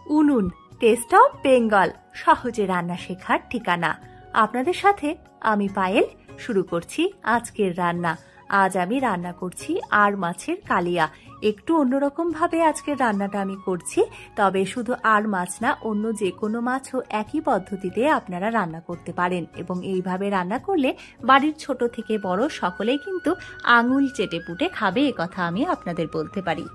উনুন test of Bengal, সহজে রান্না শেখার ঠিকানা। আপনাদের সাথে আমি পায়েল। শুরু করছি আজকের রান্না। আজ আমি রান্না করছি আর মাছের কালিয়া। একটু অন্যরকম ভাবে আজকের রান্নাটা আমি করছি, তবে শুধু আর মাছ না, অন্য যে কোনো মাছও একই পদ্ধতিতে আপনারা রান্না করতে পারেন এবং এইভাবে রান্না করলে বাড়ির ছোট থেকে বড় সকলেই কিন্তু আঙুল চেটে পুটে খাবে, এ কথা আমি আপনাদের বলতে পারি।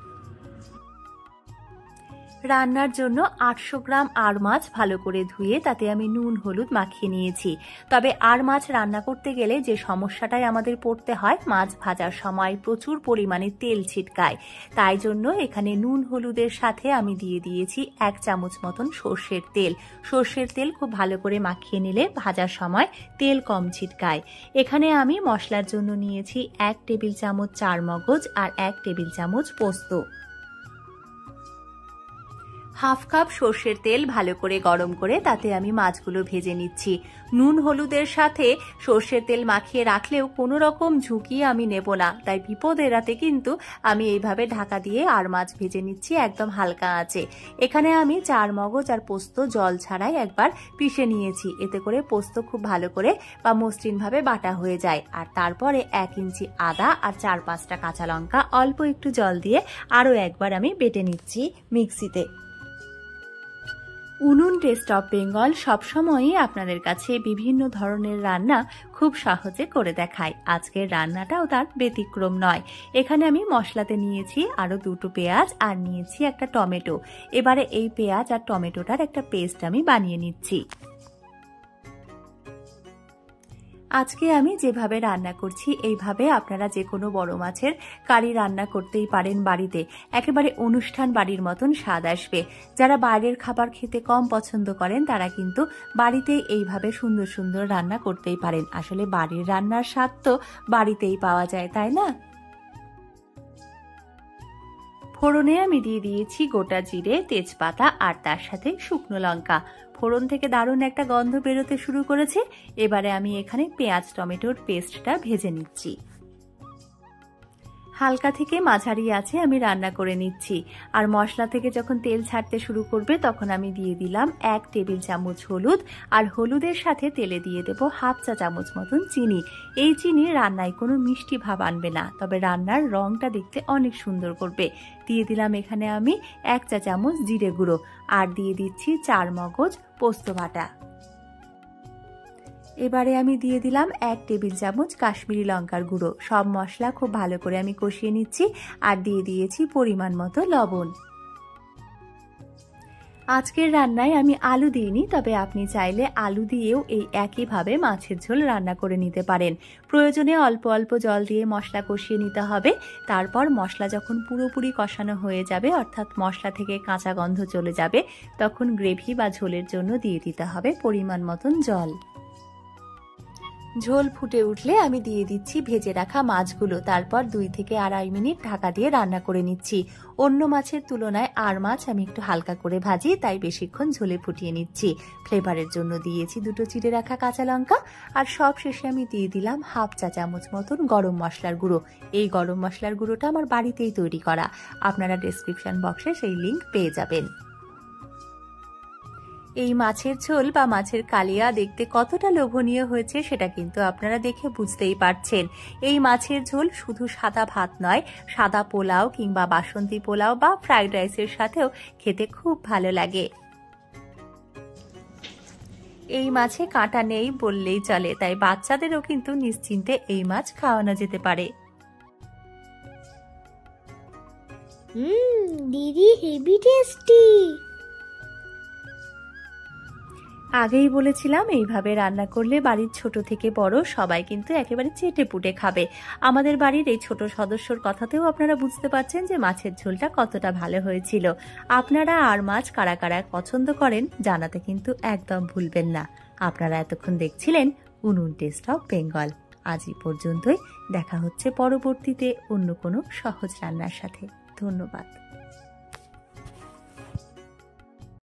রান্নার জন্য 800 গ্রাম আর মাছ ভালো করে ধুয়ে তাতে আমি নুন হলুদ মাখিয়ে নিয়েছি। তবে আর মাছ রান্না করতে গেলে যে সমস্যাটাই আমাদের পড়তে হয়, মাছ ভাজার সময় প্রচুর পরিমাণে তেল ছিটকায়। তাই জন্য এখানে নুন হলুদের সাথে আমি দিয়ে দিয়েছি 1 চামচ মতন সর্ষের তেল। সর্ষের তেল খুব ভালো করে মাখিয়ে নিলে ভাজার সময় তেল কম ছিটকায়। এখানে আমি মশলার জন্য নিয়েছি 1 টেবিল চামচ চারমগজ আর 1 টেবিল চামচ পোস্ত। হাফ কাপ সর্ষের তেল ভালো করে গরম করে তাতে আমি মাছগুলো ভেজে নিচ্ছি। নুন হলুদের সাথে সর্ষের তেল মাখিয়ে রাখলেও কোনো রকম ঝুঁকি আমি নেব না, তাই বিপদ এড়াতে কিন্তু আমি এইভাবে ঢাকা দিয়ে আর মাছ ভেজে নিচ্ছি একদম হালকা আঁচে। এখানে আমি চারমগজ আর পোস্ত জল ছাড়াই একবার পিষে নিয়েছি, এতে করে পোস্ত খুব ভালো করে বা মসৃণভাবে বাটা হয়ে যায়। আর তারপরে 1 ইঞ্চি আদা আর 4-5টা কাঁচা লঙ্কা অল্প একটু জল দিয়ে আরও একবার আমি বেটে নিচ্ছি মিক্সিতে। উনুন টেস্ট অফ বেঙ্গল সবসময়ই আপনাদের কাছে বিভিন্ন ধরনের রান্না খুব সহজে করে দেখায়। আজকের রান্নাটাও তার ব্যতিক্রম নয়। এখানে আমি মশলাতে নিয়েছি আরও 2টো পেঁয়াজ আর নিয়েছি একটা টমেটো। এবারে এই পেঁয়াজ আর টমেটোটার একটা পেস্ট আমি বানিয়ে নিচ্ছি। আজকে আমি যেভাবে রান্না করছি এইভাবে আপনারা যে কোনো বড় মাছের কারি রান্না করতেই পারেন বাড়িতে, একেবারে অনুষ্ঠান বাড়ির মতন স্বাদ আসবে। যারা বাইরের খাবার খেতে কম পছন্দ করেন তারা কিন্তু বাড়িতেই এইভাবে সুন্দর সুন্দর রান্না করতেই পারেন। আসলে বাড়ির রান্নার স্বাদ তো বাড়িতেই পাওয়া যায়, তাই না? ফোড়নে আমি দিয়ে দিয়েছি গোটা জিরে, তেজপাতা আর তার সাথে শুকনো লঙ্কা। ফোড়ন থেকে দারুণ একটা গন্ধ বেরোতে শুরু করেছে। এবারে আমি এখানে পেঁয়াজ টমেটোর পেস্টটা ভেজে নিচ্ছি। হালকা থেকে মাঝারি আছে আমি রান্না করে নিচ্ছি। আর মশলা থেকে যখন তেল ছাড়তে শুরু করবে তখন আমি দিয়ে দিলাম 1 টেবিল চামচ হলুদ, আর হলুদের সাথে তেলে দিয়ে দেবো হাফ চা চামচ মতন চিনি। এই চিনি রান্নায় কোনো মিষ্টি ভাব আনবে না, তবে রান্নার রংটা দেখতে অনেক সুন্দর করবে। দিয়ে দিলাম এখানে আমি 1 চা চামচ জিরে গুঁড়ো, আর দিয়ে দিচ্ছি চারমগজ পোস্ত বাটা। এবারে আমি দিয়ে দিলাম 1 টেবিল চামচ কাশ্মীরি লঙ্কার গুঁড়ো। সব মশলা খুব ভালো করে আমি কষিয়ে নিচ্ছি আর দিয়ে দিয়েছি পরিমাণ মতো লবণ। আজকের রান্নায় আমি আলু দিইনি, তবে আপনি চাইলে আলু দিয়েও এই একইভাবে মাছের ঝোল রান্না করে নিতে পারেন। প্রয়োজনে অল্প অল্প জল দিয়ে মশলা কষিয়ে নিতে হবে। তারপর মশলা যখন পুরোপুরি কষানো হয়ে যাবে, অর্থাৎ মশলা থেকে কাঁচা গন্ধ চলে যাবে, তখন গ্রেভি বা ঝোলের জন্য দিয়ে দিতে হবে পরিমাণ মতন জল। ঝোল ফুটে উঠলে আমি দিয়ে দিচ্ছি ভেজে রাখা মাছগুলো। তারপর 2 থেকে 2.5 মিনিট ঢাকা দিয়ে রান্না করে নিচ্ছি। অন্য মাছের তুলনায় আর মাছ আমি একটু হালকা করে ভাজি, তাই বেশিক্ষণ ঝোলে ফুটিয়ে নিচ্ছি। ফ্লেভারের জন্য দিয়েছি 2টো চিড়ে রাখা কাঁচা লঙ্কা, আর সব শেষে আমি দিয়ে দিলাম হাফ চা চামচ মতন গরম মশলার গুঁড়ো। এই গরম মশলার গুঁড়োটা আমার বাড়িতেই তৈরি করা, আপনারা ডেসক্রিপশন বক্সে সেই লিংক পেয়ে যাবেন। এই মাছের ঝোল বা মাছের কালিয়া দেখতে কতটা লোভনীয় হয়েছে সেটা কিন্তু আপনারা দেখে বুঝতেই পারছেন। এই মাছের ঝোল শুধু সাদা ভাত নয়, সাদা পোলাও কিংবা বাসন্তী পোলাও বা ফ্রাইড রাইসের সাথেও খেতে খুব ভালো লাগে। এই মাছে কাঁটা নেই বললেই চলে, তাই বাচ্চাদেরও কিন্তু নিশ্চিন্তে এই মাছ খাওয়ানো যেতে পারে। দিদি হেভি টেস্টি। আগেই বলেছিলাম এইভাবে রান্না করলে বাড়ির ছোট থেকে বড় সবাই কিন্তু একেবারে চেটে পুটে খাবে। আমাদের বাড়ির এই ছোট সদস্যর কথাতেও আপনারা বুঝতে পারছেন যে মাছের ঝোলটা কতটা ভালো হয়েছিল। আপনারা আর মাছ কারা কারা পছন্দ করেন জানাতে কিন্তু একদম ভুলবেন না। আপনারা এতক্ষণ দেখছিলেন উনুন টেস্ট অফ বেঙ্গল। আজ এই পর্যন্তই, দেখা হচ্ছে পরবর্তীতে অন্য কোনো সহজ রান্নার সাথে। ধন্যবাদ।